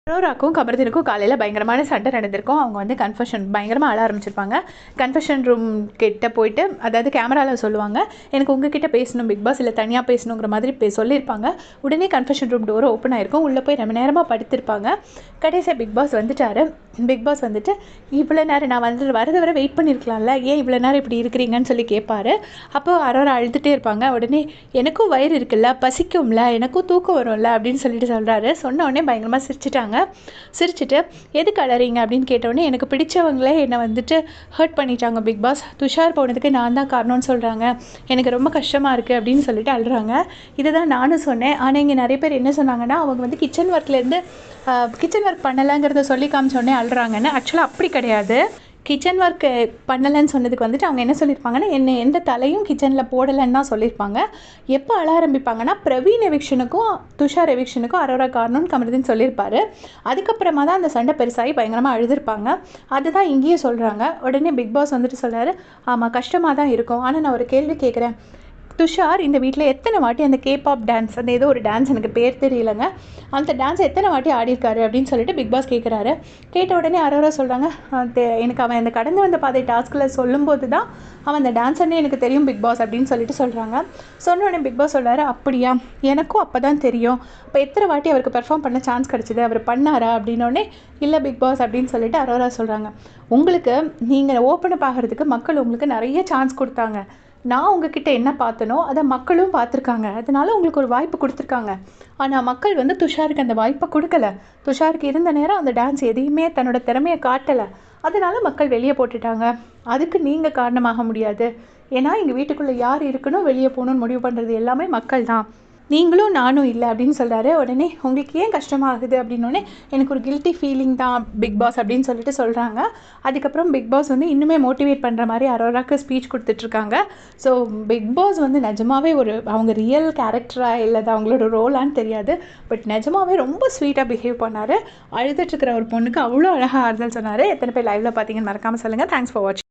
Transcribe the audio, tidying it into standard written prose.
அரோராக்கும் கமருதீனுக்கும் காலையில் பயங்கரமான சண்டை நடந்திருக்கும். அவங்க வந்து கன்ஃபெஷன் பயங்கரமாக அழ ஆரம்பிச்சிருப்பாங்க. கன்ஃபெஷன் ரூம் கிட்ட போயிட்டு, அதாவது கேமராவில் சொல்லுவாங்க, எனக்கு உங்ககிட்ட பேசணும் பிக் பாஸ், இல்லை தனியாக பேசணுங்கிற மாதிரி சொல்லியிருப்பாங்க. உடனே கன்ஃபெஷன் ரூம் டோர் ஓப்பன் ஆகிருக்கும். உள்ளே போய் ரொம்ப நேரமாக படுத்திருப்பாங்க. கடைசியாக பிக் பாஸ் வந்துட்டார். பிக் பாஸ் வந்துட்டு, இவ்வளோ நேரம் நான் வந்து வரதை வர வெயிட் பண்ணியிருக்கலாம்ல, ஏன் இவ்வளோ நேரம் இப்படி இருக்கிறீங்கன்னு சொல்லி கேட்பாரு. அப்போது அரோரா அழுதுகிட்டே இருப்பாங்க. உடனே எனக்கும் வயிறு இருக்குல்ல, பசிக்கும்ல, எனக்கும் தூக்கம் வரும்ல அப்படின்னு சொல்லிட்டு சொல்கிறாரு. சொன்ன உடனே பயங்கரமாக சிரிச்சுட்டு எதுக்கு அழறீங்க அப்படின்னு கேட்டோடனே, எனக்கு பிடிச்சவங்களே என்னை வந்துட்டு ஹர்ட் பண்ணிட்டாங்க பிக் பாஸ், துஷார் போனதுக்கு நான் தான் காரணம்னு சொல்கிறாங்க, எனக்கு ரொம்ப கஷ்டமாக இருக்குது அப்படின்னு சொல்லிட்டு அழுறாங்க. இதை தான் நானும் சொன்னேன். ஆனால் இங்கே நிறைய பேர் என்ன சொன்னாங்கன்னா, அவங்க வந்து கிச்சன் ஒர்க் பண்ணலைங்கிறத சொல்லி காமிச்சோடனே அழுறாங்கன்னு. ஆக்சுவலாக அப்படி கிடையாது. கிச்சன் ஒர்க் பண்ணலைன்னு சொன்னதுக்கு வந்துட்டு அவங்க என்ன சொல்லியிருப்பாங்கன்னா, எந்த தலையும் கிச்சனில் போடலைன்னு தான் சொல்லியிருப்பாங்க. எப்போ அழ ஆரம்பிப்பாங்கன்னா, பிரவீன் எவிக்ஷனுக்கும் துஷார் எவிக்ஷனுக்கும் அரோரா காரணம்னு கமருதீன் சொல்லியிருப்பாரு. அதுக்கப்புறமா தான் அந்த சண்டை பெருசாகி பயங்கரமாக அழுதுருப்பாங்க. அதுதான் இங்கேயும் சொல்கிறாங்க. உடனே பிக் பாஸ் வந்துட்டு சொல்கிறாரு, ஆமாம் கஷ்டமாக தான் இருக்கும், ஆனால் நான் ஒரு கேள்வி கேட்குறேன், துஷார் இந்த வீட்டில் எத்தனை வாட்டி அந்த கேபாப் டான்ஸ், அந்த ஏதோ ஒரு டான்ஸ் எனக்கு பேர் தெரியலைங்க, அந்த டான்ஸை எத்தனை வாட்டி ஆடிருக்காரு அப்படின்னு சொல்லிட்டு பிக் பாஸ் கேட்குறாரு. கேட்ட உடனே அரோரா சொல்கிறாங்க, எனக்கு அவன் அந்த கடந்து வந்த பாதை டாஸ்கில் சொல்லும்போது தான் அவன் அந்த டான்ஸர்னே எனக்கு தெரியும் பிக் பாஸ் அப்படின்னு சொல்லிட்டு சொல்கிறாங்க. சொன்ன உடனே பிக் பாஸ் சொல்கிறாரு, அப்படியா, எனக்கும் அப்போ தான் தெரியும், அப்போ எத்தனை வாட்டி அவருக்கு பெர்ஃபார்ம் பண்ண சான்ஸ் கிடச்சிது, அவர் பண்ணாரா அப்படின்னோடனே, இல்லை பிக் பாஸ் அப்படின்னு சொல்லிட்டு அரோரா சொல்கிறாங்க, உங்களுக்கு நீங்கள் ஓப்பன் அப் ஆகிறதுக்கு மக்கள் உங்களுக்கு நிறைய சான்ஸ் கொடுத்தாங்க, நான் உங்ககிட்ட என்ன பார்த்தனோ அதை மக்களும் பார்த்துருக்காங்க, அதனால உங்களுக்கு ஒரு வாய்ப்பு கொடுத்துருக்காங்க. ஆனால் மக்கள் வந்து துஷாருக்கு அந்த வாய்ப்பை கொடுக்கல. துஷாருக்கு இருந்த நேரம் அந்த டான்ஸ் எதையுமே தன்னோட திறமையை காட்டலை, அதனால மக்கள் வெளியே போட்டுட்டாங்க. அதுக்கு நீங்கள் காரணமாக முடியாது. ஏன்னா எங்கள் வீட்டுக்குள்ளே யார் இருக்கணும் வெளியே போகணுன்னு முடிவு பண்ணுறது எல்லாமே மக்கள் தான், நீங்களும் நானும் இல்லை அப்படின்னு சொல்கிறாரு. உடனே உங்களுக்கு ஏன் கஷ்டமாகுது அப்படின்னோடனே, எனக்கு ஒரு கில்ட்டி ஃபீலிங் தான் பிக் பாஸ் அப்படின்னு சொல்லிட்டு சொல்கிறாங்க. அதுக்கப்புறம் பிக் பாஸ் வந்து இன்னுமே மோட்டிவேட் பண்ணுற மாதிரி அரோராக்கு ஸ்பீச் கொடுத்துட்ருக்காங்க. ஸோ பிக் பாஸ் வந்து நிஜமாவே அவங்க ரியல் கேரக்டராக இல்லை அவங்களோட ரோலான்னு தெரியாது, பட் நிஜமாவே ரொம்ப ஸ்வீட்டாக பிஹேவ் பண்ணார். அழுதுட்டுருக்கிற ஒரு பொண்ணுக்கு அவ்வளோ அழகாக ஆறுதல் சொன்னார். எத்தனை பேர் லைவில் பார்த்தீங்கன்னு மறக்காமல் சொல்லுங்கள். தேங்க்ஸ் ஃபார் வாட்சிங்.